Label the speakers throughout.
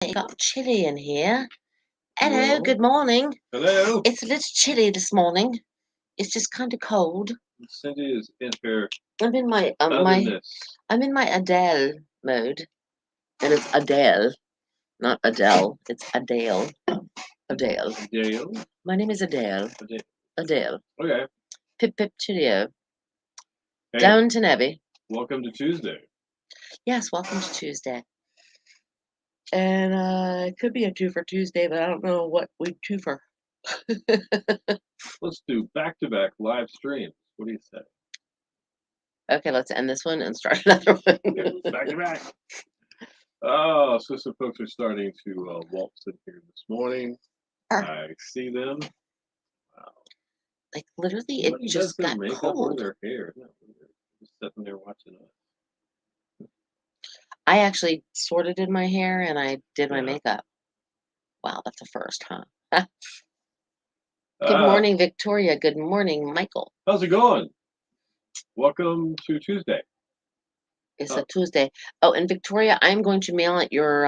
Speaker 1: It got chilly in here. Hello,
Speaker 2: Well,
Speaker 1: good morning.
Speaker 2: hello.
Speaker 1: It's a little chilly this morning. It's just kind of cold.
Speaker 2: Cindy is in her
Speaker 1: I'm in my
Speaker 2: otherness.
Speaker 1: I'm in my Adele mode, and it's Adele, not Adele. It's Adele. Adele.
Speaker 2: Dale.
Speaker 1: My name is Adele. Adele.
Speaker 2: Okay.
Speaker 1: Pip pip chillio.
Speaker 2: Hey,
Speaker 1: Downton Abbey.
Speaker 2: welcome to Tuesday.
Speaker 1: Yes, welcome to Tuesday. And it could be a two for Tuesday, but I don't know what we two for.
Speaker 2: Let's do back-to-back live streams. What do you say?
Speaker 1: Okay, let's end this one and start another one.
Speaker 2: Back-to-back. Oh, so some folks are starting to waltz in here this morning. I see them. Wow.
Speaker 1: Like literally,
Speaker 2: Somebody
Speaker 1: it
Speaker 2: does
Speaker 1: just
Speaker 2: their
Speaker 1: got
Speaker 2: makeup or
Speaker 1: cold.
Speaker 2: their hair. No, just sitting there watching us.
Speaker 1: I actually sort of did my hair and I did my
Speaker 2: Yeah.
Speaker 1: makeup. Wow, that's a first, huh? Good morning, Victoria. Good morning, Michael.
Speaker 2: How's it going? Welcome to Tuesday.
Speaker 1: It's a Tuesday. Oh, and Victoria, I'm going to mail it your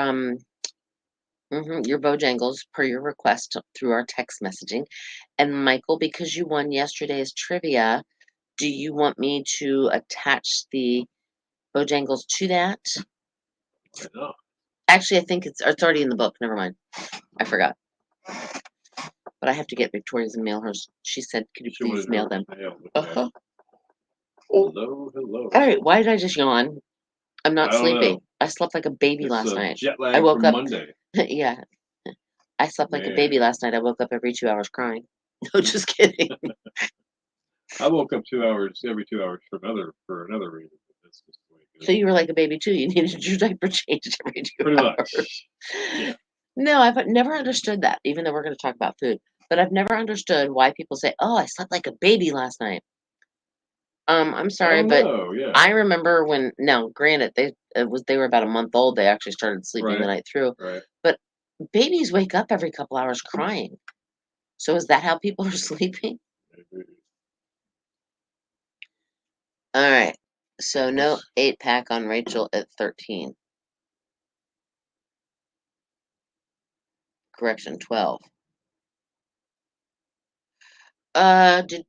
Speaker 1: Bojangles per your request through our text messaging. And Michael, because you won yesterday's trivia, do you want me to attach the Bojangles to that?
Speaker 2: I know.
Speaker 1: Actually, I think it's already in the book. Never mind. I forgot. But I have to get Victoria's and mail hers. She said, could you please mail them?
Speaker 2: Uh-huh. Hello, hello.
Speaker 1: All right, why did I just yawn? I'm not
Speaker 2: I don't
Speaker 1: sleeping.
Speaker 2: know.
Speaker 1: I slept like a baby
Speaker 2: It's
Speaker 1: last night.
Speaker 2: jet lag
Speaker 1: I woke
Speaker 2: from
Speaker 1: up.
Speaker 2: Monday.
Speaker 1: Yeah. I slept like a
Speaker 2: Man.
Speaker 1: baby last night. I woke up every 2 hours crying. No, just kidding.
Speaker 2: I woke up 2 hours every 2 hours for another reason. That's just the way it goes.
Speaker 1: So you were like a baby too. You needed your diaper changed every 2
Speaker 2: Pretty
Speaker 1: hours.
Speaker 2: much. Yeah.
Speaker 1: No, I've never understood that, even though we're going to talk about food. But I've never understood why people say, oh, I slept like a baby last night. I'm sorry, but
Speaker 2: Yeah.
Speaker 1: I remember when. Now, granted, they were about a month old. They actually started sleeping the night through.
Speaker 2: Right.
Speaker 1: But babies wake up every couple hours crying. So is that how people are sleeping? All right. So no 8-pack on Rachel at 13. Correction, 12. Did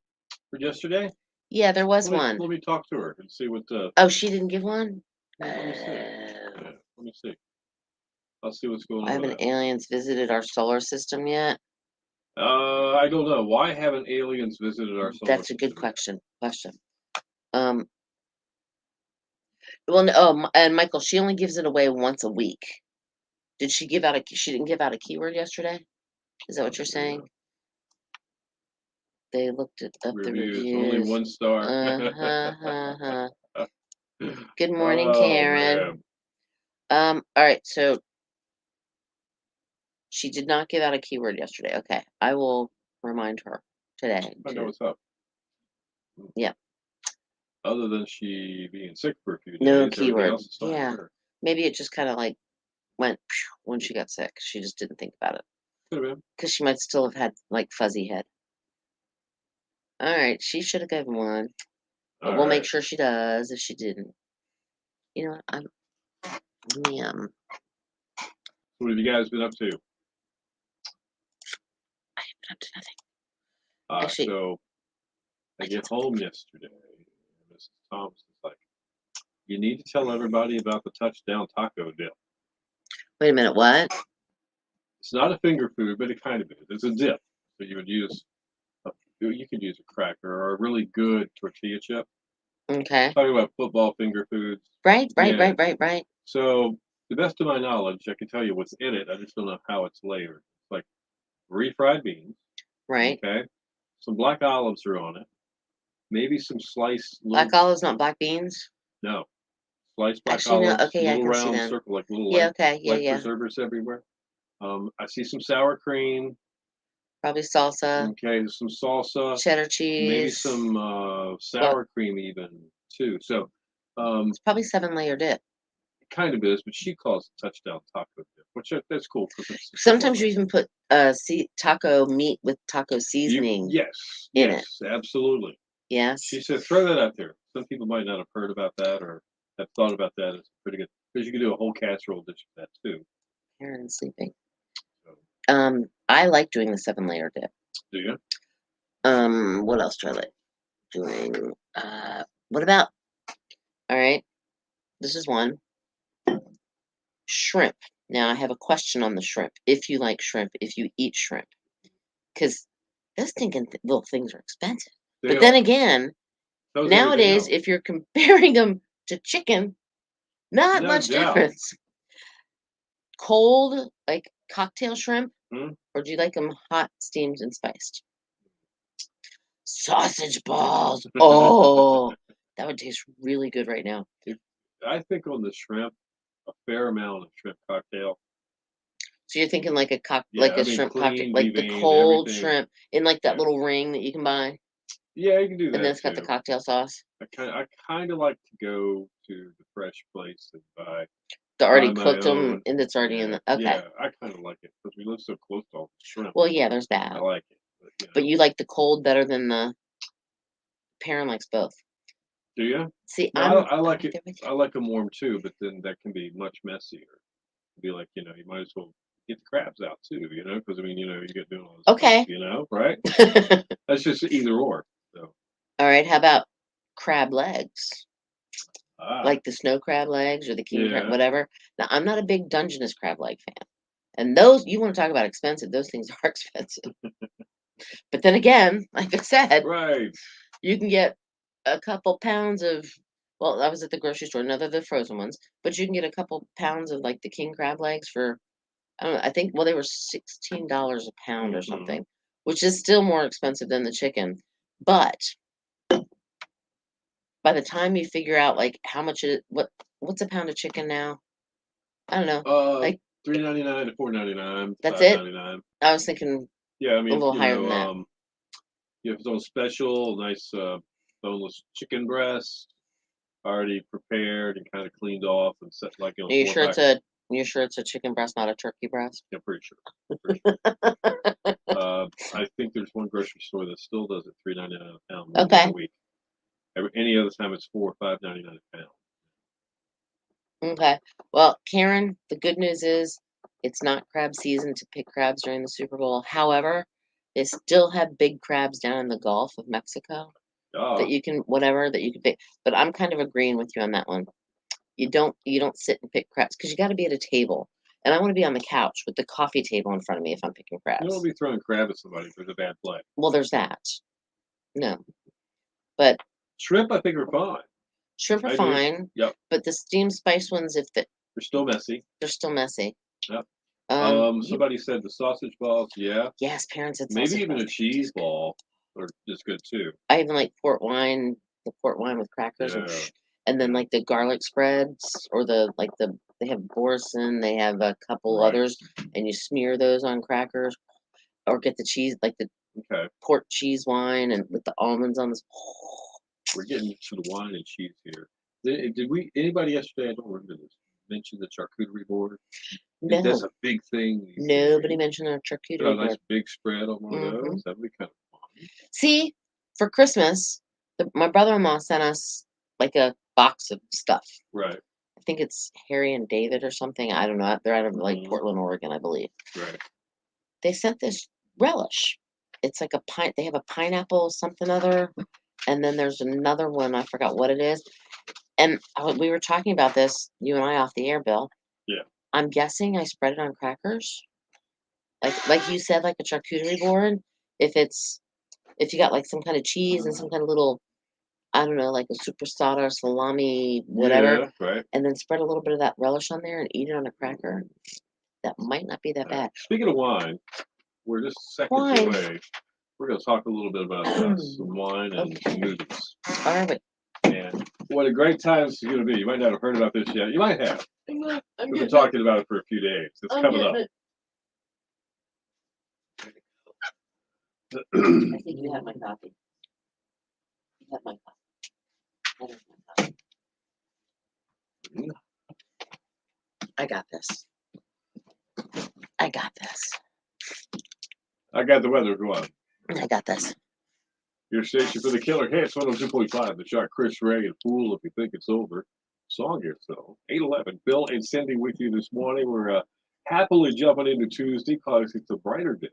Speaker 2: For yesterday?
Speaker 1: yeah, there was one.
Speaker 2: Let me talk to her and see what
Speaker 1: Oh, she didn't give one?
Speaker 2: let me see. Yeah, let me see. I'll see what's going on.
Speaker 1: Haven't aliens visited our solar system yet?
Speaker 2: I don't know. Why haven't aliens visited our solar system?
Speaker 1: That's a good question. Well, no, and Michael, she only gives it away once a week. Did she give out she didn't give out a keyword yesterday? Is that what you're saying? They looked at up the reviews.
Speaker 2: Only 1 star.
Speaker 1: Good morning, Karen. Man. All right, so she did not give out a keyword yesterday. Okay, I will remind her today.
Speaker 2: I know what's up.
Speaker 1: Yeah.
Speaker 2: Other than she being sick for a few days.
Speaker 1: No keyword.
Speaker 2: Yeah.
Speaker 1: Maybe it just kind of like went when she got sick. She just didn't think about it.
Speaker 2: Could have been.
Speaker 1: Because she might still have had like fuzzy head. All right, she should have given one. But we'll make sure she does if she didn't. You know what?
Speaker 2: What have you guys been up to?
Speaker 1: I have been up to nothing.
Speaker 2: Actually, so I get home yesterday. Mrs. Thomas is like, you need to tell everybody about the touchdown taco dip.
Speaker 1: Wait a minute, what?
Speaker 2: It's not a finger food, but it kind of is. It's a dip. So you would use, you could use a cracker or a really good tortilla chip.
Speaker 1: Okay.
Speaker 2: Talking about football finger foods.
Speaker 1: Right.
Speaker 2: So, the best of my knowledge, I can tell you what's in it. I just don't know how it's layered. It's like refried beans.
Speaker 1: Right.
Speaker 2: Okay. Some black olives are on it. Maybe some sliced.
Speaker 1: Black olives, not black beans?
Speaker 2: No. Sliced black
Speaker 1: Actually,
Speaker 2: olives.
Speaker 1: No. Okay,
Speaker 2: little
Speaker 1: I can
Speaker 2: round
Speaker 1: see that.
Speaker 2: circle, like little
Speaker 1: Yeah,
Speaker 2: light,
Speaker 1: okay. Yeah.
Speaker 2: preservers everywhere. I see some sour cream.
Speaker 1: Probably salsa.
Speaker 2: Okay, some salsa.
Speaker 1: Cheddar cheese.
Speaker 2: Maybe some sour cream even, too. So,
Speaker 1: it's probably 7-layer dip.
Speaker 2: It kind of is, but she calls it touchdown taco dip, which that's cool.
Speaker 1: Sometimes you even put taco meat with taco seasoning
Speaker 2: yes, absolutely.
Speaker 1: Yes.
Speaker 2: She said, throw that out there. Some people might not have heard about that or have thought about that. It's pretty good. Because you can do a whole casserole dish with that, too.
Speaker 1: Karen is sleeping.
Speaker 2: So,
Speaker 1: I like doing the 7-layer dip.
Speaker 2: do you?
Speaker 1: What else do I like doing? What about, all right, this is one. Shrimp. Now, I have a question on the shrimp. If you like shrimp, if you eat shrimp, because those stinking little things are expensive.
Speaker 2: They
Speaker 1: But then
Speaker 2: are.
Speaker 1: again,
Speaker 2: So is everything
Speaker 1: nowadays,
Speaker 2: else.
Speaker 1: if you're comparing them to chicken, not
Speaker 2: No
Speaker 1: much
Speaker 2: doubt.
Speaker 1: difference. Cold, like cocktail shrimp,
Speaker 2: Hmm?
Speaker 1: or do you like them hot, steamed, and spiced? Sausage balls. Oh, that would taste really good right now.
Speaker 2: I think on the shrimp, a fair amount of shrimp cocktail.
Speaker 1: So you're thinking like
Speaker 2: Yeah, I
Speaker 1: a
Speaker 2: mean
Speaker 1: shrimp cocktail,
Speaker 2: clean,
Speaker 1: like the
Speaker 2: deveined,
Speaker 1: cold
Speaker 2: everything.
Speaker 1: shrimp in like that
Speaker 2: Yeah.
Speaker 1: little ring that you can buy,
Speaker 2: Yeah, you can do
Speaker 1: and then
Speaker 2: that
Speaker 1: it's got the
Speaker 2: too.
Speaker 1: cocktail sauce.
Speaker 2: I kind of like to go to the fresh place and buy
Speaker 1: The
Speaker 2: buy
Speaker 1: already
Speaker 2: my
Speaker 1: cooked them,
Speaker 2: own.
Speaker 1: and it's already in
Speaker 2: Yeah,
Speaker 1: the. Okay.
Speaker 2: yeah, I kind of like it because we live so close to all the shrimp.
Speaker 1: Well, yeah, there's
Speaker 2: I
Speaker 1: that.
Speaker 2: like it,
Speaker 1: But you like the cold better than the Perrin likes both.
Speaker 2: do you?
Speaker 1: See,
Speaker 2: No, I
Speaker 1: I'm
Speaker 2: like
Speaker 1: right
Speaker 2: it.
Speaker 1: there with you.
Speaker 2: I like them warm too, but then that can be much messier. Be like, you might as well get the crabs out too, because I mean, you get doing all this stuff,
Speaker 1: Okay.
Speaker 2: right? That's just either or. So,
Speaker 1: All right. How about crab legs?
Speaker 2: ah,
Speaker 1: Like the snow crab legs or the king crab,
Speaker 2: yeah,
Speaker 1: whatever. Now, I'm not a big Dungeness crab leg fan. And those, you want to talk about expensive, those things are expensive. But then again, like I said,
Speaker 2: right.
Speaker 1: you can get a couple pounds of, well, I was at the grocery store, none of the frozen ones, but you can get a couple pounds of like the king crab legs for, I don't know, I think, well, they were $16 a pound or
Speaker 2: Hmm.
Speaker 1: something, which is still more expensive than the chicken. But by the time you figure out like how much what's a pound of chicken now? I don't know.
Speaker 2: Uh,
Speaker 1: Like,
Speaker 2: $3.99 to $4.99,
Speaker 1: that's it?
Speaker 2: $5.99.
Speaker 1: I was thinking
Speaker 2: Yeah, I
Speaker 1: a
Speaker 2: mean,
Speaker 1: little higher than that.
Speaker 2: if it's on special, nice boneless chicken breast, already prepared and kind of cleaned off and set like in a
Speaker 1: Are you
Speaker 2: four
Speaker 1: sure
Speaker 2: pack.
Speaker 1: it's a chicken breast, not a turkey breast?
Speaker 2: Yeah, pretty sure. Pretty sure. I think there's one grocery store that still does it $3.99 a pound one day a
Speaker 1: Okay.
Speaker 2: week. Any other time it's $4 or $5.99 a pound.
Speaker 1: Okay. Well, Karen, the good news is it's not crab season to pick crabs during the Super Bowl. However, they still have big crabs down in the Gulf of Mexico
Speaker 2: Ah,
Speaker 1: that you can pick. But I'm kind of agreeing with you on that one. You don't sit and pick crabs because you got to be at a table. And I want to be on the couch with the coffee table in front of me if I'm picking
Speaker 2: you don't want
Speaker 1: crabs.
Speaker 2: to be throwing crab at somebody if there's a bad play.
Speaker 1: Well, there's that. No. But
Speaker 2: Shrimp, I think, are fine.
Speaker 1: shrimp are
Speaker 2: I do.
Speaker 1: fine.
Speaker 2: Yep.
Speaker 1: But the steamed spice ones,
Speaker 2: They're still messy.
Speaker 1: they're still messy.
Speaker 2: Yep.
Speaker 1: You
Speaker 2: Somebody said the sausage balls, yeah.
Speaker 1: yes, parents said
Speaker 2: Maybe
Speaker 1: sausage
Speaker 2: even
Speaker 1: balls.
Speaker 2: a cheese ball are just good too.
Speaker 1: I even like the port wine with crackers
Speaker 2: Yeah.
Speaker 1: and then
Speaker 2: Yeah.
Speaker 1: like the garlic spreads or they have Borson, they have a couple
Speaker 2: Right.
Speaker 1: others, and you smear those on crackers or get the cheese like the
Speaker 2: Okay.
Speaker 1: port cheese wine and with the almonds on this.
Speaker 2: We're getting to the wine and cheese here. Did anybody yesterday, I don't remember this, mention the charcuterie board? That's
Speaker 1: No,
Speaker 2: a big thing these
Speaker 1: nobody
Speaker 2: days.
Speaker 1: mentioned our
Speaker 2: Put a
Speaker 1: charcuterie
Speaker 2: nice
Speaker 1: board.
Speaker 2: big spread on one of
Speaker 1: Hmm.
Speaker 2: those. That'd be kind of fun.
Speaker 1: See, for Christmas, my brother-in-law sent us like a box of stuff.
Speaker 2: Right.
Speaker 1: I think it's Harry and David or something. I don't know. They're out of like
Speaker 2: Mhm.
Speaker 1: Portland, Oregon, I believe.
Speaker 2: Right.
Speaker 1: They sent this relish. It's like a pine. They have a pineapple something other, and then there's another one. I forgot what it is. And we were talking about this, you and I, off the air, Bill.
Speaker 2: Yeah.
Speaker 1: I'm guessing I spread it on crackers, like you said, like a charcuterie board. If you got like some kind of cheese and some kind of little, I don't know, like a superstar salami, whatever,
Speaker 2: Yeah. Right.
Speaker 1: and then spread a little bit of that relish on there and eat it on a cracker. That might not be that bad.
Speaker 2: Speaking of wine, we're just seconds
Speaker 1: Wine.
Speaker 2: away. We're going to talk a little bit about some wine and
Speaker 1: Okay.
Speaker 2: movies.
Speaker 1: All right.
Speaker 2: And what a great time this is going to be. You might not have heard about this yet. You might have.
Speaker 1: I'm
Speaker 2: We've been talking about it for a few days. It's coming up.
Speaker 1: I think you have my copy. You have my copy. That is my copy. I got this. I got this.
Speaker 2: I got the weather. Go on.
Speaker 1: I got this.
Speaker 2: Your station for the killer hits 102.5. The shot Chris Ray and Fool if you think it's over. Song here, so 811. Bill and Cindy with you this morning. We're Happily jumping into Tuesday because it's a brighter day.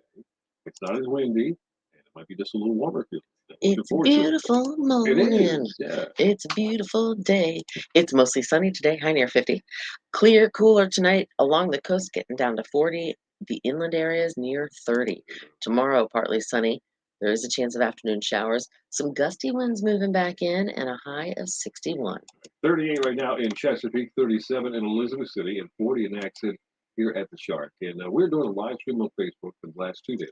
Speaker 2: It's not as windy, and it might be just a little warmer feeling. Looking
Speaker 1: It's a
Speaker 2: forward to it.
Speaker 1: beautiful
Speaker 2: It
Speaker 1: morning.
Speaker 2: is, yeah.
Speaker 1: It's a beautiful day. It's mostly sunny today, high near 50. Clear, cooler tonight along the coast, getting down to 40. The inland areas near 30. Tomorrow, partly sunny. There is a chance of afternoon showers. Some gusty winds moving back in, and a high of 61.
Speaker 2: 38 right now in Chesapeake, 37 in Elizabeth City, and 40 in Accent here at the Shark. And we're doing a live stream on Facebook for the last 2 days.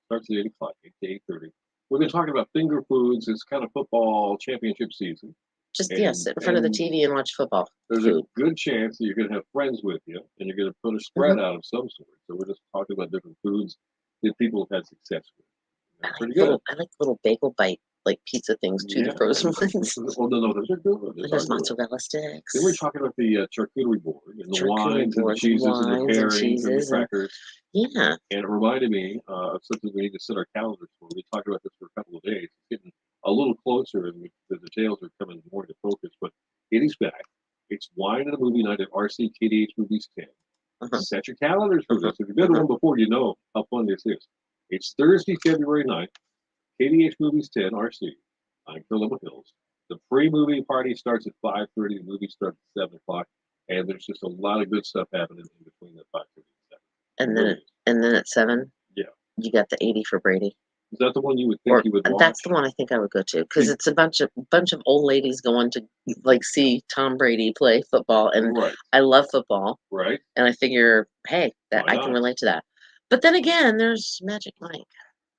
Speaker 2: Starts at 8 o'clock, 8 to 8:30. We've been talking about finger foods. It's kind of football championship season.
Speaker 1: Just,
Speaker 2: And,
Speaker 1: yeah, sit in front of the TV and watch football.
Speaker 2: There's
Speaker 1: Food.
Speaker 2: a good chance that you're going to have friends with you, and you're going to put a spread out of some sort. So we're just talking about different foods that people have had success with. That's pretty good.
Speaker 1: I like little bagel bite, like pizza things too, the frozen ones.
Speaker 2: Oh, no, those are good.
Speaker 1: There's mozzarella sticks.
Speaker 2: Then we're talking about the charcuterie board and the
Speaker 1: Charcuterie
Speaker 2: wines and the
Speaker 1: boards,
Speaker 2: cheeses and the
Speaker 1: wines and
Speaker 2: pairings and the
Speaker 1: cheeses and-
Speaker 2: crackers.
Speaker 1: Yeah.
Speaker 2: And it reminded me of something we need to set our calendars for. We talked about this for a couple of days. It's getting a little closer, and the details are coming more into focus. But it is back. It's wine and a movie night at RC KDH Movies 10. Set your calendars for this. If you've been to one before, you know how fun this is. It's Thursday, February 9th, KDH Movies 10, RC, on Columbus Hills. The pre-movie party starts at 5:30. The movie starts at 7 o'clock. And there's just a lot of good stuff happening in between the 5:30 and 7.
Speaker 1: And then at 7,
Speaker 2: Yeah.
Speaker 1: you got the 80 for Brady.
Speaker 2: Is that the one you would think you would watch?
Speaker 1: That's the one I think I would go to because it's a bunch of old ladies going to like see Tom Brady play football, and I love football,
Speaker 2: right?
Speaker 1: And I figure, hey, that I can relate to that. But then again, there's Magic Mike.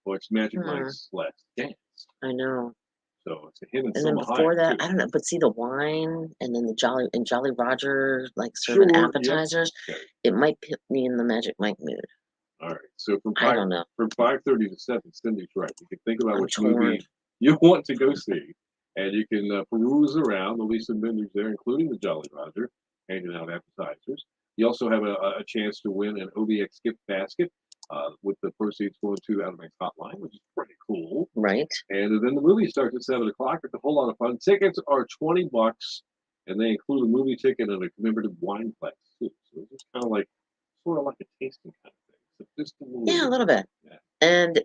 Speaker 2: Well, it's Magic Mike's last dance.
Speaker 1: I know.
Speaker 2: So it's him and
Speaker 1: then before that, I don't know, but see the wine and then the Jolly Roger like serving appetizers.
Speaker 2: Yep.
Speaker 1: It might put me in the Magic Mike mood.
Speaker 2: All right. So from
Speaker 1: I don't know.
Speaker 2: From 5:30 to 7, Cindy's right. You can think about which movie you want to go see, and you can peruse around. There'll be some vendors there, including the Jolly Roger, handing out appetizers. You also have a chance to win an OBX gift basket with the proceeds going to Outer Banks Hotline, which is pretty cool.
Speaker 1: Right.
Speaker 2: And then the movie starts at 7 o'clock. It's a whole lot of fun. Tickets are $20, and they include a movie ticket and a commemorative wine glass too. So it's just kind of like sort of like a tasting kind of thing. Just a
Speaker 1: little bit.
Speaker 2: Yeah.
Speaker 1: And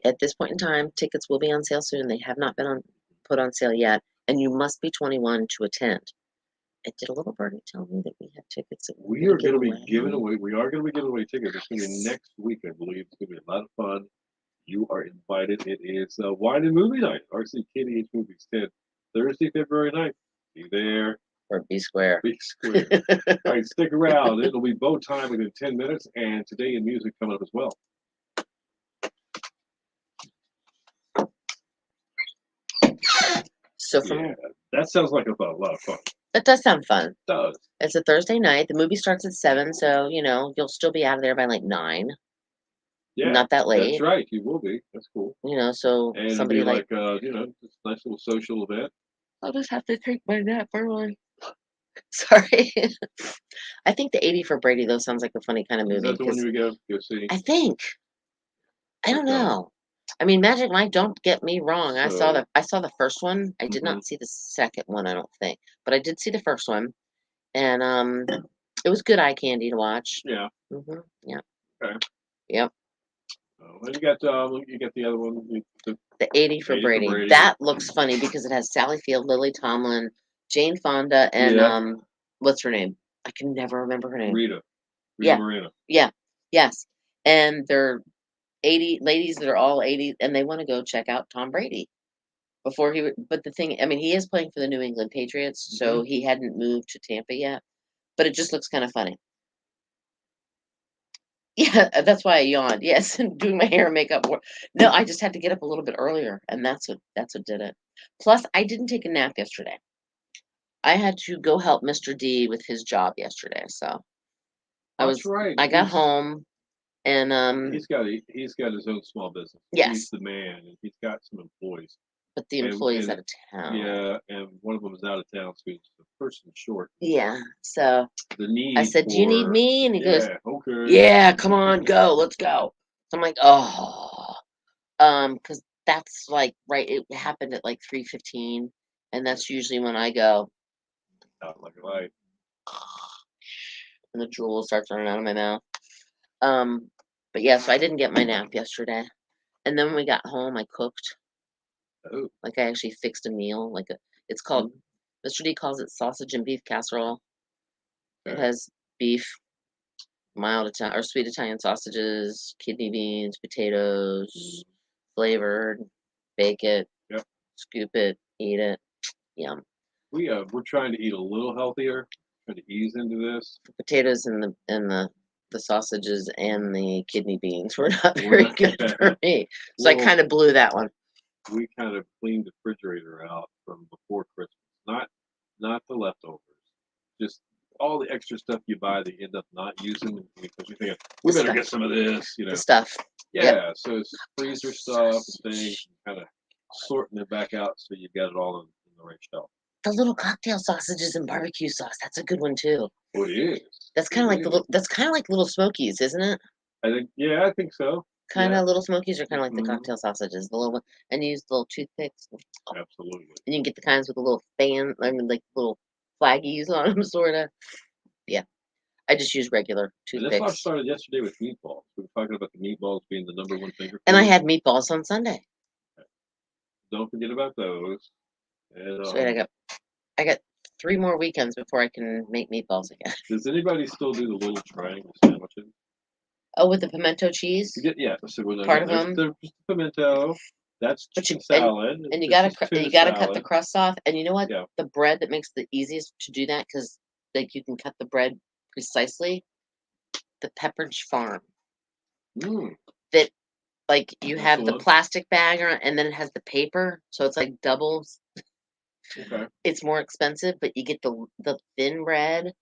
Speaker 1: at this point in time, tickets will be on sale soon. They have not been put on sale yet, and you must be 21 to attend. And did a little birdie tell me that we have tickets that
Speaker 2: we are going to be giving away? We are going to be giving away tickets. It's going to be next week, I believe. It's going to be a lot of fun. You are invited. It is Wine and Movie Night, RC KDH Movies 10, Thursday, February 9th. Be there.
Speaker 1: Or be square.
Speaker 2: Be square. All right, stick around. It'll be bow time within 10 minutes, and Today in Music coming up as well.
Speaker 1: So
Speaker 2: that sounds like a lot of fun.
Speaker 1: That does sound fun.
Speaker 2: It does.
Speaker 1: It's a Thursday night. The movie starts at 7, so you'll still be out of there by like 9.
Speaker 2: Yeah,
Speaker 1: not that late.
Speaker 2: That's right. You will be. That's cool.
Speaker 1: So
Speaker 2: and
Speaker 1: somebody
Speaker 2: it'll be like just a nice little social event.
Speaker 1: I'll just have to take my nap early. Sorry. I think the 80 for Brady though sounds like a funny kind of movie.
Speaker 2: Is that the one you would go see?
Speaker 1: I think. I don't know. I mean, Magic Mike. Don't get me wrong. I saw the first one. I did not see the second one. I don't think, but I did see the first one, and it was good eye candy to watch.
Speaker 2: Yeah.
Speaker 1: Yeah.
Speaker 2: Okay.
Speaker 1: Yep.
Speaker 2: Well, you got the other one.
Speaker 1: The 80 for Brady. That looks funny because it has Sally Field, Lily Tomlin, Jane Fonda, and what's her name? I can never remember her name.
Speaker 2: Rita Moreno.
Speaker 1: Yeah. Yes. And they're 80 ladies that are all 80, and they want to go check out Tom Brady before but the thing, I mean, he is playing for the New England Patriots, so he hadn't moved to Tampa yet, but it just looks kind of funny. Yeah, that's why I yawned. Yes, and doing my hair and makeup. No, I just had to get up a little bit earlier, and that's what did it. Plus, I didn't take a nap yesterday. I had to go help Mr. D with his job yesterday, so I got home, and
Speaker 2: he's got his own small business.
Speaker 1: Yes,
Speaker 2: he's the man, and he's got some employees.
Speaker 1: But the employee's out of town.
Speaker 2: Yeah, and one of them is out of town, so he's a person short.
Speaker 1: Yeah, so
Speaker 2: the need.
Speaker 1: I said, "Do you need me?" And he goes,
Speaker 2: "Okay,
Speaker 1: yeah, come on, go, let's go." So I'm like, "Oh, because that's like right. It happened at like 3:15, and that's usually when I go.
Speaker 2: Out like a light.
Speaker 1: And the drool starts running out of my mouth. But yeah, so I didn't get my nap yesterday. And then when we got home, I cooked.
Speaker 2: Oh,
Speaker 1: Like I actually fixed a meal. It's called, Mr. D calls it sausage and beef casserole. It
Speaker 2: okay.
Speaker 1: has beef, mild Italian or sweet Italian sausages, kidney beans, potatoes, flavored. Bake it,
Speaker 2: Yep.
Speaker 1: scoop it, eat it. Yum.
Speaker 2: We're trying to eat a little healthier, trying to ease into this.
Speaker 1: Potatoes and the sausages and the kidney beans were not
Speaker 2: We're
Speaker 1: very
Speaker 2: not
Speaker 1: good for me. So I
Speaker 2: well,
Speaker 1: kind of blew that one.
Speaker 2: we kind of cleaned the refrigerator out from before Christmas. Not the leftovers. Just all the extra stuff you buy that you end up not using because you think we
Speaker 1: The
Speaker 2: better
Speaker 1: stuff.
Speaker 2: get some of this,
Speaker 1: The stuff. Yep.
Speaker 2: Yeah, so it's freezer stuff and things, kind of sorting it back out so you got it all in the right shelf.
Speaker 1: The little cocktail sausages and barbecue sauce. That's a good one too.
Speaker 2: Oh, it is.
Speaker 1: That's kind of like that's kind of like little smokies, isn't it?
Speaker 2: I think so.
Speaker 1: Kind
Speaker 2: Yeah,
Speaker 1: of little smokies are kind of like the
Speaker 2: mhm,
Speaker 1: cocktail sausages, the little one, and you use the little toothpicks. Oh,
Speaker 2: absolutely.
Speaker 1: and you can get the kinds with the little fan, I mean, like little flaggies on them, sort of. Yeah, I just use regular
Speaker 2: And that's why I
Speaker 1: toothpicks.
Speaker 2: started yesterday with meatballs. We were talking about the meatballs being the number one finger
Speaker 1: And I
Speaker 2: food.
Speaker 1: had meatballs on Sunday.
Speaker 2: Don't forget about those. And
Speaker 1: So wait, I got 3 more weekends before I can make meatballs again.
Speaker 2: does anybody still do the little triangle sandwiches?
Speaker 1: Oh, with the pimento cheese,
Speaker 2: Yeah. So when
Speaker 1: part of them.
Speaker 2: there's the pimento, that's
Speaker 1: But
Speaker 2: chicken
Speaker 1: you
Speaker 2: salad.
Speaker 1: and you
Speaker 2: It's
Speaker 1: gotta
Speaker 2: just tuna
Speaker 1: you gotta cut the
Speaker 2: salad.
Speaker 1: crust off. And you know what?
Speaker 2: Yeah.
Speaker 1: The bread that makes the easiest to do that, because like you can cut the bread precisely. The Pepperidge Farm.
Speaker 2: Mm,
Speaker 1: That like you
Speaker 2: that's the
Speaker 1: have the
Speaker 2: one.
Speaker 1: plastic bag and then it has the paper, so it's like doubles.
Speaker 2: Okay.
Speaker 1: It's more expensive, but you get the thin bread,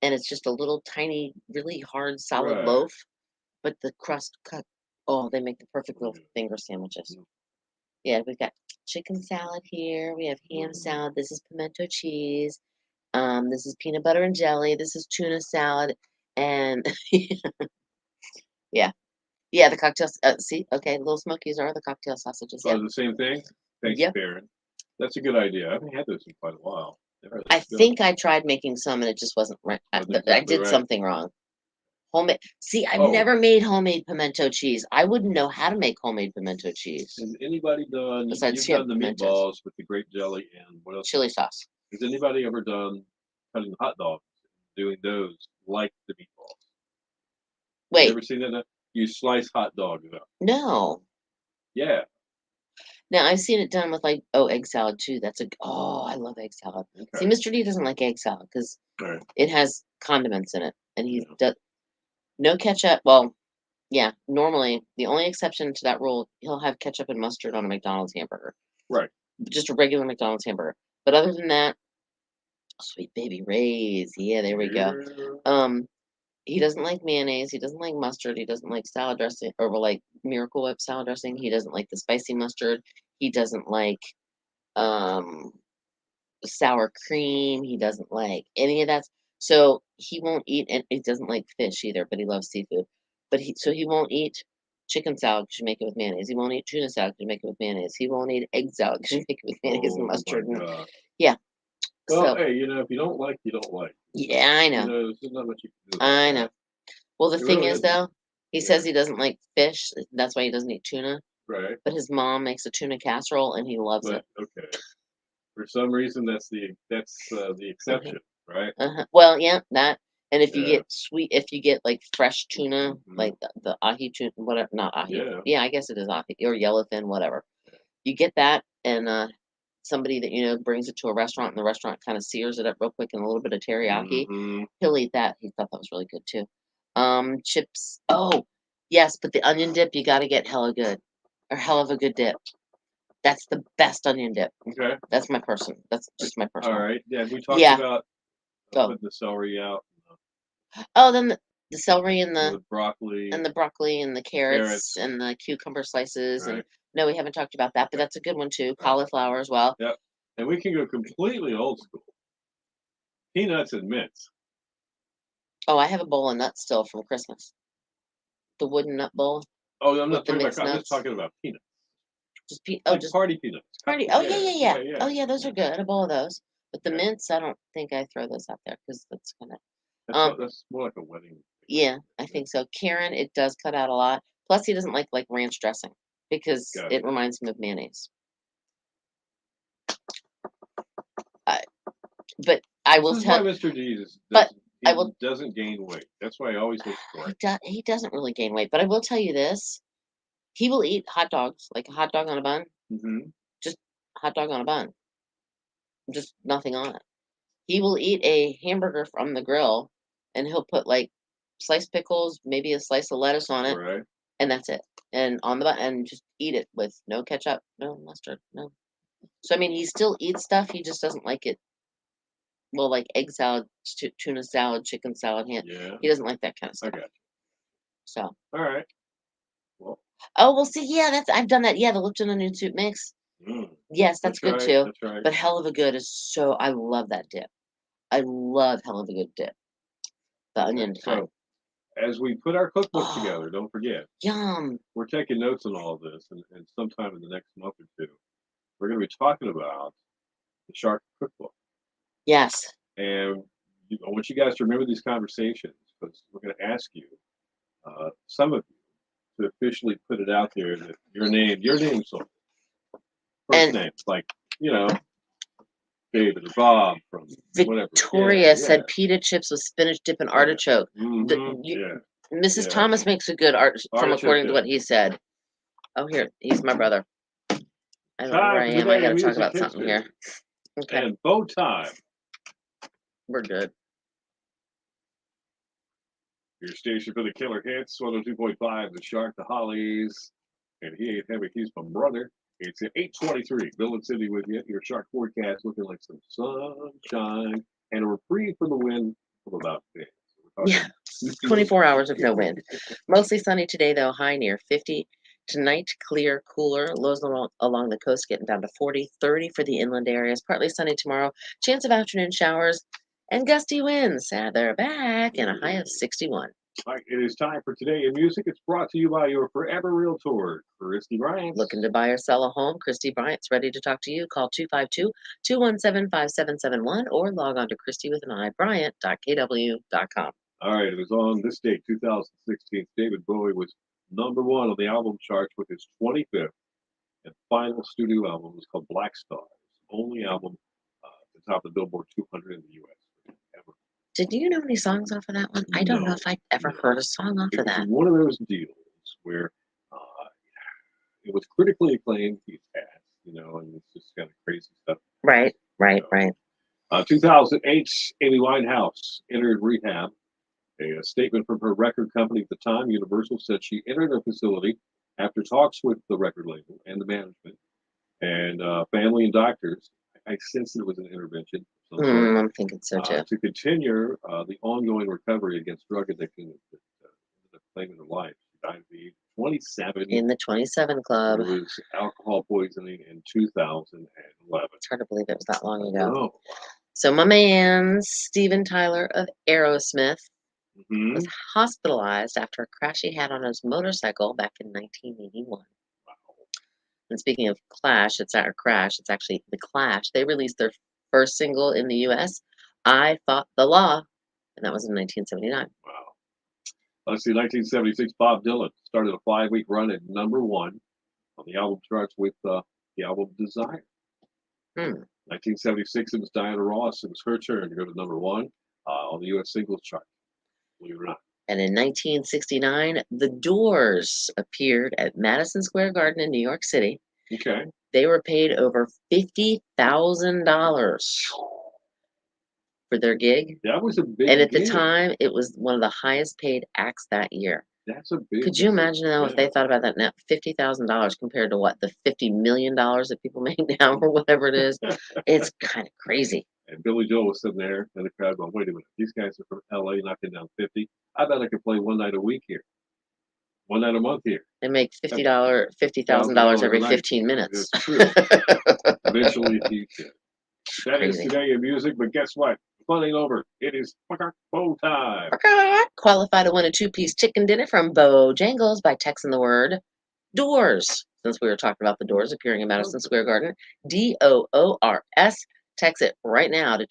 Speaker 1: and it's just a little tiny, really hard, solid
Speaker 2: Right.
Speaker 1: loaf, but the crust cut. Oh, they make the perfect little
Speaker 2: Mm,
Speaker 1: finger sandwiches.
Speaker 2: mm,
Speaker 1: Yeah, we've got chicken salad here. We have ham
Speaker 2: mm.
Speaker 1: salad. This is pimento cheese. This is peanut butter and jelly. This is tuna salad, and yeah, yeah. The cocktails. See, okay, little smokies are the cocktail sausages.
Speaker 2: Oh,
Speaker 1: Yep,
Speaker 2: the same thing. Thanks,
Speaker 1: yep.
Speaker 2: Karen. That's a good idea. I haven't had those in quite a while. They're
Speaker 1: I
Speaker 2: good.
Speaker 1: think I tried making some, and it just wasn't right.
Speaker 2: Wasn't
Speaker 1: I
Speaker 2: exactly
Speaker 1: did
Speaker 2: right.
Speaker 1: something wrong. Homemade. See, I've
Speaker 2: Oh,
Speaker 1: never made homemade pimento cheese. I wouldn't know how to make homemade pimento cheese
Speaker 2: has anybody done?
Speaker 1: besides
Speaker 2: You've done the
Speaker 1: pimentos,
Speaker 2: meatballs with the grape jelly and what else?
Speaker 1: chili sauce.
Speaker 2: Has anybody ever done cutting hot dogs, doing those like the meatballs? You
Speaker 1: Wait,
Speaker 2: ever seen that? You slice hot dogs up.
Speaker 1: no.
Speaker 2: Yeah.
Speaker 1: Now I've seen it done with like egg salad too. I love egg salad. See,
Speaker 2: Okay.
Speaker 1: Mr. D doesn't like egg salad because
Speaker 2: All right.
Speaker 1: it has condiments in it, and he
Speaker 2: Yeah.
Speaker 1: does no ketchup. Well, yeah, normally the only exception to that rule, he'll have ketchup and mustard on a McDonald's hamburger,
Speaker 2: Right.
Speaker 1: just a regular McDonald's hamburger. But other than that, sweet baby Ray's, yeah, there we go.
Speaker 2: Yeah.
Speaker 1: Um, he doesn't like mayonnaise. He doesn't like mustard. He doesn't like salad dressing or like Miracle Whip salad dressing. He doesn't like the spicy mustard. He doesn't like um sour cream. He doesn't like any of that. So he won't eat, and he doesn't like fish either, but he loves seafood. He won't eat chicken salad because you make it with mayonnaise. He won't eat tuna salad because you make it with mayonnaise. He won't eat egg salad because you make it with mayonnaise and
Speaker 2: Oh my
Speaker 1: mustard. And
Speaker 2: God.
Speaker 1: yeah,
Speaker 2: Well,
Speaker 1: so
Speaker 2: hey, if you don't like, you don't like.
Speaker 1: yeah, I know,
Speaker 2: There's not much you can do about
Speaker 1: I know.
Speaker 2: that.
Speaker 1: Well, the
Speaker 2: It
Speaker 1: thing
Speaker 2: really
Speaker 1: is
Speaker 2: isn't.
Speaker 1: though, he
Speaker 2: Yeah.
Speaker 1: says he doesn't like fish. That's why he doesn't eat tuna.
Speaker 2: Right.
Speaker 1: But his mom makes a tuna casserole and he loves
Speaker 2: But
Speaker 1: it.
Speaker 2: okay. For some reason, that's the
Speaker 1: Uh-huh.
Speaker 2: exception, right?
Speaker 1: Uh-huh. Well, yeah, that. And
Speaker 2: Yeah.
Speaker 1: if you get like fresh tuna,
Speaker 2: Hmm.
Speaker 1: like the ahi tuna, whatever, not ahi.
Speaker 2: Yeah.
Speaker 1: Yeah, I guess it is ahi or yellowfin, whatever. You get that, and somebody that brings it to a restaurant, and the restaurant kind of sears it up real quick in a little bit of teriyaki.
Speaker 2: Hmm.
Speaker 1: He'll eat that. He thought that was really good too. Chips. Oh, yes, but the onion dip you got to get hella good, or hell of a good dip. That's the best onion dip.
Speaker 2: Okay.
Speaker 1: That's my person. That's just my
Speaker 2: All
Speaker 1: personal.
Speaker 2: right. Yeah. We talked
Speaker 1: Yeah.
Speaker 2: about
Speaker 1: Oh.
Speaker 2: putting the celery out,
Speaker 1: Oh, then the celery and
Speaker 2: the broccoli,
Speaker 1: the broccoli and the carrots
Speaker 2: carrots.
Speaker 1: and the cucumber slices, and
Speaker 2: Right.
Speaker 1: no, we haven't talked about that, but
Speaker 2: Okay.
Speaker 1: that's a good one too.
Speaker 2: Right.
Speaker 1: Cauliflower as well.
Speaker 2: Yep. And we can go completely old school. Peanuts and mints.
Speaker 1: Oh, I have a bowl of nuts still from Christmas. The wooden nut bowl
Speaker 2: Oh, I'm
Speaker 1: with
Speaker 2: not
Speaker 1: the
Speaker 2: talking about.
Speaker 1: mixed
Speaker 2: I'm just
Speaker 1: nuts.
Speaker 2: talking about peanuts,
Speaker 1: Just
Speaker 2: party peanuts.
Speaker 1: party. Oh yeah,
Speaker 2: Yeah.
Speaker 1: yeah, yeah.
Speaker 2: Yeah. Yeah.
Speaker 1: Oh yeah, those are good. A bowl of those. But the
Speaker 2: Okay.
Speaker 1: mints, I don't think I throw those out there because that's kind of
Speaker 2: That's
Speaker 1: um.
Speaker 2: not, that's more like a wedding.
Speaker 1: Yeah, I think so. Karen, it does cut out a lot. Plus, he doesn't like ranch dressing because
Speaker 2: Got
Speaker 1: it
Speaker 2: it.
Speaker 1: reminds him of mayonnaise. Uh, but I
Speaker 2: This
Speaker 1: will
Speaker 2: is why
Speaker 1: tell.
Speaker 2: Mr. D
Speaker 1: But
Speaker 2: doesn't
Speaker 1: I
Speaker 2: he
Speaker 1: will.
Speaker 2: doesn't gain weight. That's why he always looks great.
Speaker 1: He doesn't really gain weight. But I will tell you this: he will eat hot dogs, like a hot dog on a bun,
Speaker 2: Mm-hmm.
Speaker 1: just hot dog on a bun, just nothing on it. He will eat a hamburger from the grill, and he'll put like sliced pickles, maybe a slice of lettuce on it,
Speaker 2: Right.
Speaker 1: and that's it. And on the bun, and just eat it with no ketchup, no mustard, no. So I mean, he still eats stuff. He just doesn't like it. Well, like egg salad, tuna salad, chicken salad, ham.
Speaker 2: Yeah.
Speaker 1: He doesn't like that kind of
Speaker 2: I
Speaker 1: stuff.
Speaker 2: got you.
Speaker 1: So,
Speaker 2: All right. Well.
Speaker 1: oh, well, see, yeah, I've done that. Yeah, the Lipton onion soup mix.
Speaker 2: Mm,
Speaker 1: Yes, that's
Speaker 2: that's
Speaker 1: good
Speaker 2: right.
Speaker 1: too.
Speaker 2: That's right.
Speaker 1: But hell of a good is so. I love that dip. I love hell of a good dip. The
Speaker 2: Okay.
Speaker 1: onion kind.
Speaker 2: So as we put our cookbook
Speaker 1: Oh,
Speaker 2: together, don't forget
Speaker 1: yum.
Speaker 2: we're taking notes on all of this, and sometime in the next month or two, we're going to be talking about the Shark Cookbook.
Speaker 1: Yes.
Speaker 2: And I want you guys to remember these conversations because we're going to ask you, some of you, to officially put it out there that your name's on it. First
Speaker 1: And
Speaker 2: names, like, you know, David or Bob from whatever. Yeah,
Speaker 1: Victoria
Speaker 2: yeah.
Speaker 1: said pita chips with spinach dip and
Speaker 2: Okay.
Speaker 1: artichoke.
Speaker 2: Mm-hmm. Yeah,
Speaker 1: Mrs.
Speaker 2: yeah.
Speaker 1: Thomas makes a good art from
Speaker 2: Artichoke
Speaker 1: according to
Speaker 2: dip.
Speaker 1: what he said. Oh, here, he's my brother. I don't know where
Speaker 2: Time
Speaker 1: I
Speaker 2: for
Speaker 1: am. I
Speaker 2: today
Speaker 1: got
Speaker 2: in
Speaker 1: to talk
Speaker 2: music
Speaker 1: about something
Speaker 2: history
Speaker 1: here. Okay,
Speaker 2: and bow time.
Speaker 1: we're good.
Speaker 2: Your station for the killer hits, 102.5, The Shark, The Hollies. And he ain't heavy, he's my brother. It's at 8:23. Bill and Cindy with you. Your shark forecast looking like some sunshine and a reprieve from the wind of about 10. So
Speaker 1: Yeah,
Speaker 2: we're talking
Speaker 1: 24 hours of no wind. Mostly sunny today, though, high near 50. Tonight, clear, cooler. Lows along the coast getting down to 40, 30 for the inland areas. Partly sunny tomorrow. Chance of afternoon showers and gusty winds. They're back and a high of 61.
Speaker 2: All right, it is time for Today in Music. It's brought to you by your forever realtor, Christy Bryant.
Speaker 1: Looking to buy or sell a home? Christy Bryant's ready to talk to you. Call 252-217-5771 or log on to christywithanibryant.kw.com.
Speaker 2: All right, it was on this date, 2016. David Bowie was #1 on the album charts with his 25th and final studio album. It was called Black Stars, only album at the top of the Billboard 200 in the U.S. ever.
Speaker 1: Did you know any songs off of that one? I don't know
Speaker 2: No,
Speaker 1: if I ever
Speaker 2: no.
Speaker 1: heard a song off
Speaker 2: It
Speaker 1: of
Speaker 2: was
Speaker 1: that.
Speaker 2: one of those deals where uh, it was critically acclaimed. He's passed, and it's just kind of crazy stuff.
Speaker 1: Right,
Speaker 2: You
Speaker 1: right,
Speaker 2: know.
Speaker 1: right.
Speaker 2: 2008, Amy Winehouse entered rehab. A statement from her record company at the time, Universal, said she entered the facility after talks with the record label and the management and family and doctors. I sensed it was an intervention of some sort
Speaker 1: I'm thinking so too.
Speaker 2: to continue the ongoing recovery against drug addiction that ended up claiming her life. She died at the age of 27.
Speaker 1: In the 27 Club.
Speaker 2: It was alcohol poisoning in 2011.
Speaker 1: It's hard to believe it was that long ago.
Speaker 2: Oh, wow.
Speaker 1: So my man, Steven Tyler of Aerosmith,
Speaker 2: Mm-hmm.
Speaker 1: was hospitalized after a crash he had on his motorcycle back in 1981.
Speaker 2: Wow.
Speaker 1: And speaking of Clash, it's not a crash, it's actually The Clash. They released their first single in the US, I Fought the Law, and that was in 1979.
Speaker 2: Wow. Let's see, 1976, Bob Dylan started a 5-week run at #1 on the album charts with the album Desire. 1976, it was Diana Ross. It was her turn to go to #1 on the U.S. singles chart, believe it or not.
Speaker 1: And in 1969, The Doors appeared at Madison Square Garden in New York City.
Speaker 2: Okay.
Speaker 1: They were paid over $50,000 for their gig.
Speaker 2: That was a big
Speaker 1: And at the
Speaker 2: gig.
Speaker 1: time, it was one of the highest paid acts that year.
Speaker 2: That's a big
Speaker 1: Could you imagine though if they thought about that now? $50,000 compared to what, the $50 million that people make now or whatever it is? It's kind of crazy.
Speaker 2: And Billy Joel was sitting there in the crowd going, wait a minute, these guys are from LA knocking down 50. I bet I could play one night a week here, one night a month here.
Speaker 1: They make $50,000 every 15 minutes.
Speaker 2: That's true. Eventually he did. That is
Speaker 1: Crazy.
Speaker 2: Today in Music, but guess what? Fun ain't over. It is bow time.
Speaker 1: Qualify to win a 2-piece chicken dinner from Bojangles by texting the word Doors. Since we were talking about the Doors appearing in Madison Square Garden, DOORS. Text it right now to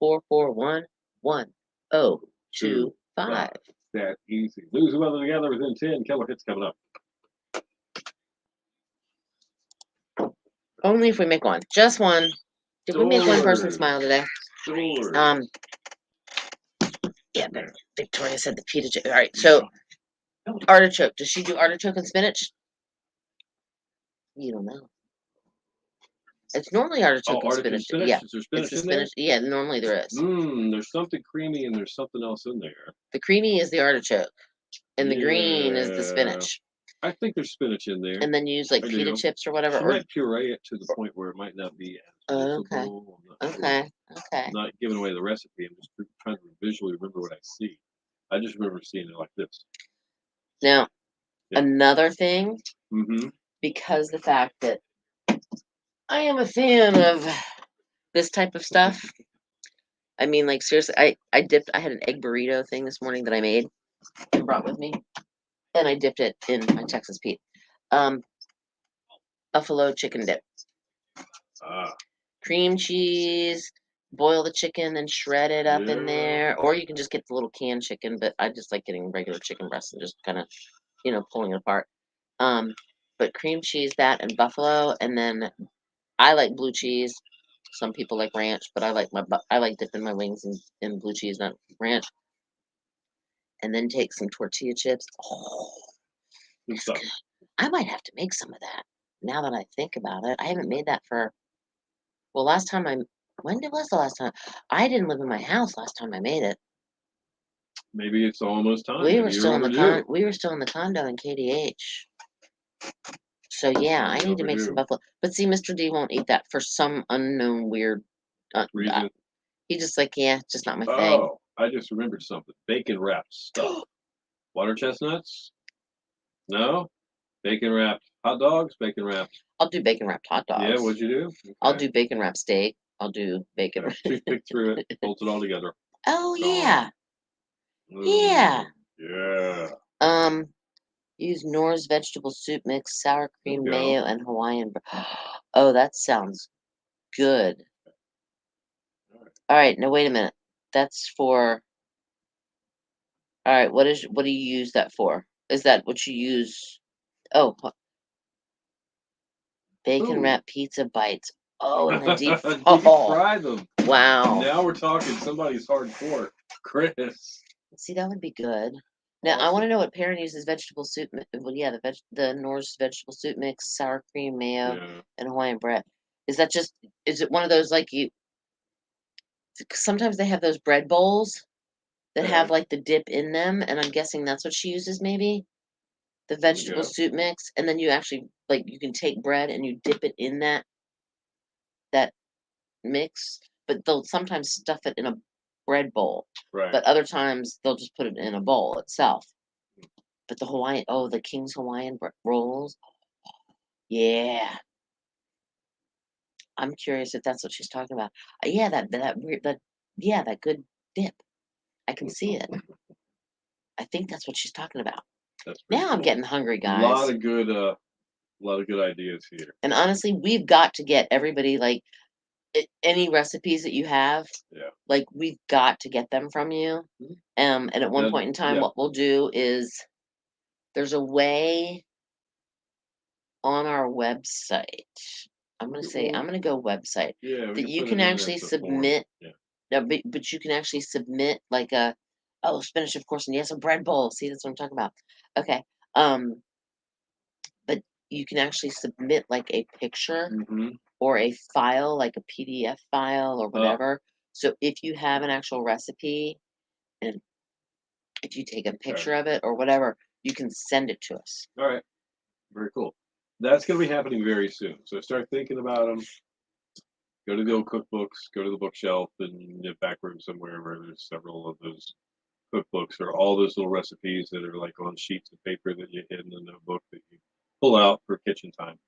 Speaker 1: 252-441-1023. 5.
Speaker 2: That easy. Lose the weather together within 10. Killer hits coming up.
Speaker 1: Only if we make one. Just one. Did we make one person
Speaker 2: Sword.
Speaker 1: smile today?
Speaker 2: Sword.
Speaker 1: Yeah, but Victoria said the pita chip. All right, so artichoke. Does she do artichoke and spinach? You don't know. It's normally artichoke and
Speaker 2: Artichoke
Speaker 1: spinach. Yeah,
Speaker 2: Is there
Speaker 1: it's
Speaker 2: spinach
Speaker 1: the
Speaker 2: in there?
Speaker 1: spinach. Yeah, normally there is.
Speaker 2: There's something creamy and there's something else in there.
Speaker 1: The creamy is the artichoke, and the green is the
Speaker 2: Yeah.
Speaker 1: spinach.
Speaker 2: I think there's spinach in there.
Speaker 1: And then you use like
Speaker 2: I
Speaker 1: pita
Speaker 2: do.
Speaker 1: chips or whatever.
Speaker 2: She
Speaker 1: Or
Speaker 2: might puree it to the point where it might not be as
Speaker 1: okay,
Speaker 2: visible. I'm not sure.
Speaker 1: okay.
Speaker 2: I'm not giving away the recipe. I'm just trying to visually remember what I see. I just remember seeing it like this.
Speaker 1: Now,
Speaker 2: Yeah.
Speaker 1: another thing, because the fact that I am a fan of this type of stuff. I mean, like seriously, I had an egg burrito thing this morning that I made and brought with me, and I dipped it in my Texas Pete. Buffalo chicken dip. Cream cheese, boil the chicken and shred it up in there, or you can just get the little canned chicken, but I just like getting regular chicken breast and just kind of, pulling it apart. But cream cheese, that, and buffalo, and then I like blue cheese. Some people like ranch, but I like dipping my wings in blue cheese, not ranch. And then take some tortilla chips. Oh, it's good. I might have to make some of that now that I think about it. I haven't made that for, well, when was the last time? I didn't live in my house last time I made it.
Speaker 2: Maybe it's almost time.
Speaker 1: We were still in the condo in KDH. So yeah, I need to make some buffalo. But see, Mr. D won't eat that for some unknown weird
Speaker 2: reason.
Speaker 1: He just like, yeah, it's just not my thing.
Speaker 2: Oh, I just remembered something. Bacon wrapped stuff. Water chestnuts? No? Bacon wrapped hot dogs? Bacon wrapped.
Speaker 1: I'll do bacon wrapped hot dogs.
Speaker 2: Yeah, what'd you do? Okay.
Speaker 1: I'll do bacon wrapped steak. I'll do bacon.
Speaker 2: Toothpick through it, bolt it all together.
Speaker 1: Oh yeah.
Speaker 2: Yeah.
Speaker 1: Use Knorr's vegetable soup mix, sour cream, mayo, and Hawaiian. Oh, that sounds good. All right, now wait a minute. That's for. All right, what do you use that for? Is that what you use? Oh, bacon wrapped pizza bites. Oh, and the deep
Speaker 2: fry them.
Speaker 1: Wow.
Speaker 2: Now we're talking somebody's hardcore. Chris.
Speaker 1: See, that would be good. Now I want to know what Perrin uses vegetable soup. Well, yeah, the Knorr's vegetable soup mix, sour cream, mayo, and Hawaiian bread. Is it one of those like you? Sometimes they have those bread bowls that have like the dip in them, and I'm guessing that's what she uses, maybe the vegetable soup mix, and then you actually like you can take bread and you dip it in that mix, but they'll sometimes stuff it in a bread bowl, but other times they'll just put it in a bowl itself. But the King's Hawaiian rolls, yeah. I'm curious if that's what she's talking about. Yeah, that good dip. I can see it. I think that's what she's talking about. Now I'm getting hungry, guys.
Speaker 2: A lot of good ideas here.
Speaker 1: And honestly, we've got to get everybody like any recipes that you have.
Speaker 2: Yeah.
Speaker 1: Like we've got to get them from you. And at one point in time, what we'll do is there's a way on our website. I'm gonna go website that you can actually submit. No, but you can actually submit like spinach, of course, and yes, a bread bowl. See, that's what I'm talking about. Okay. But you can actually submit like a picture or a file, like a PDF file or whatever. So if you have an actual recipe and if you take a picture of it or whatever, you can send it to us.
Speaker 2: All right. Very cool. That's going to be happening very soon. So start thinking about them. Go to the old cookbooks, go to the bookshelf in the back room somewhere where there's several of those cookbooks or all those little recipes that are like on sheets of paper that you hid in the notebook that you pull out for kitchen time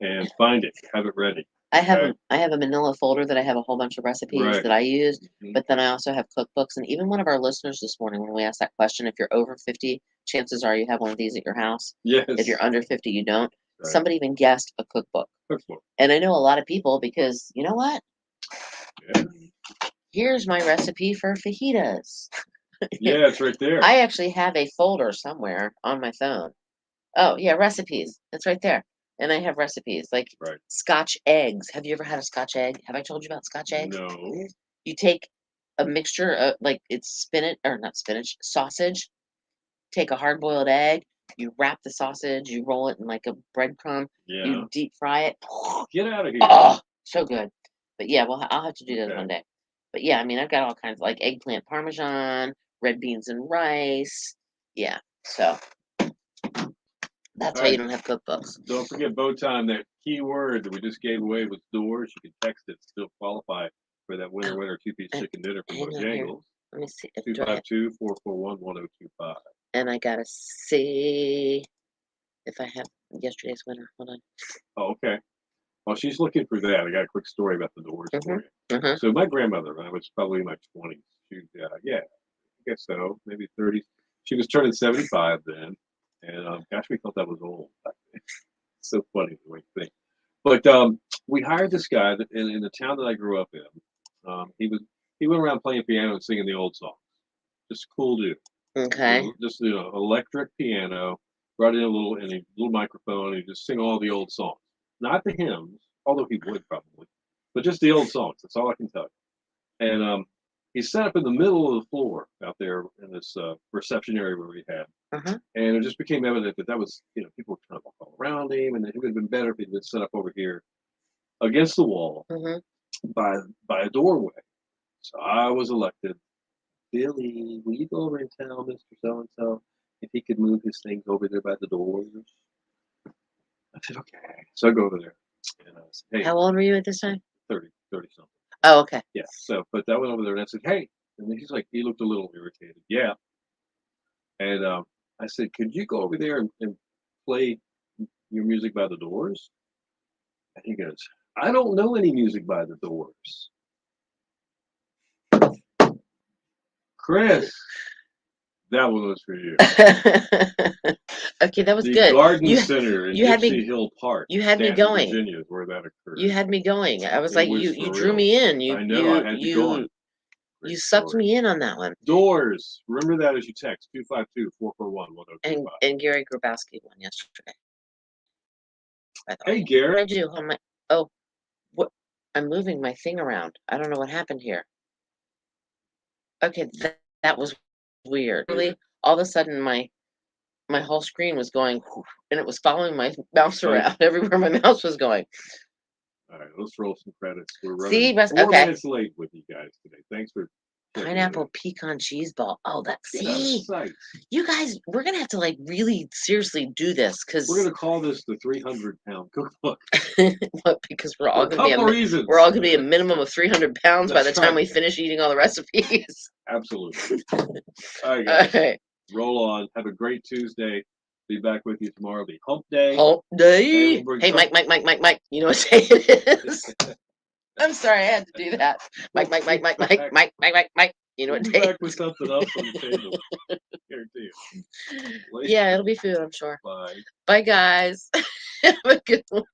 Speaker 2: and find it, have it ready.
Speaker 1: I have a manila folder that I have a whole bunch of recipes that I use, but then I also have cookbooks. And even one of our listeners this morning, when we asked that question, if you're over 50, chances are you have one of these at your house.
Speaker 2: Yes.
Speaker 1: If you're under 50, you don't. Right. Somebody even guessed a cookbook. And I know a lot of people because you know what? Yeah. Here's my recipe for fajitas.
Speaker 2: Yeah, it's right there.
Speaker 1: I actually have a folder somewhere on my phone. Oh, yeah, recipes. It's right there. And I have recipes like
Speaker 2: Right.
Speaker 1: Scotch eggs. Have you ever had a Scotch egg? Have I told you about Scotch eggs?
Speaker 2: No.
Speaker 1: You take a mixture of like it's spinach or not spinach, sausage. Take a hard boiled egg. You wrap the sausage. You roll it in like a breadcrumb.
Speaker 2: Yeah.
Speaker 1: You deep fry it.
Speaker 2: Get out of here.
Speaker 1: Oh, so good. But yeah, well, I'll have to do that
Speaker 2: Okay.
Speaker 1: one day. But yeah, I mean, I've got all kinds like eggplant parmesan, red beans and rice. Yeah, so that's
Speaker 2: All
Speaker 1: why you
Speaker 2: right.
Speaker 1: don't have cookbooks.
Speaker 2: Don't forget bow time. That key word that we just gave away was doors. You can text it. Still qualify for that winner
Speaker 1: Oh,
Speaker 2: winner 2-piece
Speaker 1: and
Speaker 2: chicken dinner from
Speaker 1: hang on here.
Speaker 2: Bojangles.
Speaker 1: Let me see. Do I have,
Speaker 2: 252-441-1025.
Speaker 1: and I gotta see if I have yesterday's winner. Hold on.
Speaker 2: Oh, okay. While she's looking for that, I got a quick story about the doors for you.
Speaker 1: Uh-huh.
Speaker 2: So my grandmother, when I was probably in my 20s, she, yeah, I guess so, maybe 30s. She was turning 75 then, and gosh, we thought that was old back then. So funny the way you think. But we hired this guy that in the town that I grew up in. He went around playing piano and singing the old songs. Just a cool dude.
Speaker 1: Okay.
Speaker 2: Just electric piano, brought in a little microphone, and he just sing all the old songs. Not the hymns, although he would probably, but just the old songs. That's all I can tell you. And he's set up in the middle of the floor out there in this reception area where we had.
Speaker 1: Uh-huh.
Speaker 2: And it just became evident that was, people were trying to walk all around him, and it would have been better if he'd been set up over here against the wall
Speaker 1: Mm-hmm.
Speaker 2: by a doorway. So I was elected. Billy, will you go over and tell Mr. So and so if he could move his things over there by the doors? I said, okay. So I go over there and I said, hey,
Speaker 1: How old were you at this time?
Speaker 2: 30 something.
Speaker 1: Oh, okay.
Speaker 2: Yeah. So, but I went over there and I said, hey, and then he looked a little irritated. Yeah. And I said, could you go over there and play your music by the doors? And he goes, I don't know any music by the doors. Chris, that one was for you.
Speaker 1: Okay, that was
Speaker 2: The
Speaker 1: good.
Speaker 2: Garden Center in
Speaker 1: you had me-
Speaker 2: Dixie Hill Park,
Speaker 1: you had me
Speaker 2: Stanton,
Speaker 1: going.
Speaker 2: Virginia, is where that occurred.
Speaker 1: You had me going. I was
Speaker 2: It
Speaker 1: like,
Speaker 2: was
Speaker 1: you
Speaker 2: for
Speaker 1: drew
Speaker 2: real.
Speaker 1: me in.
Speaker 2: I know, I had you going. Great
Speaker 1: You sucked
Speaker 2: story.
Speaker 1: me in on that one.
Speaker 2: Doors. Remember that as you text 252-441-1025.
Speaker 1: And Gary Grabowski won yesterday.
Speaker 2: Hey,
Speaker 1: What
Speaker 2: Gary.
Speaker 1: did I do? Oh, what? I'm moving my thing around. I don't know what happened here. Okay, that was weird. Really, all of a sudden my whole screen was going, and it was following my mouse around everywhere my mouse was going.
Speaker 2: All right, let's roll some credits. We're running
Speaker 1: See,
Speaker 2: 4 minutes late with you guys today. Thanks for
Speaker 1: pineapple pecan cheese ball. Oh,
Speaker 2: Get out of sight.
Speaker 1: You guys, we're gonna have to like really seriously do this because
Speaker 2: We're gonna call this the 300-pound cookbook.
Speaker 1: what? Because we're all
Speaker 2: For a
Speaker 1: gonna
Speaker 2: couple reasons.
Speaker 1: We're all gonna be a minimum of 300 pounds by the
Speaker 2: That's
Speaker 1: time
Speaker 2: right.
Speaker 1: we finish eating all the recipes.
Speaker 2: Absolutely. All right, guys.
Speaker 1: All right.
Speaker 2: Roll on. Have a great Tuesday. Be back with you tomorrow. It'll be Hump Day.
Speaker 1: Hump Day.
Speaker 2: And we'll
Speaker 1: Hey, Mike. You know what day it is? I'm sorry, I had to do that. Mike. You know what
Speaker 2: We'll be
Speaker 1: day?
Speaker 2: back with something else on the table. Guarantee you.
Speaker 1: Yeah, it'll be food, I'm sure.
Speaker 2: Bye.
Speaker 1: Bye, guys. Have a good one.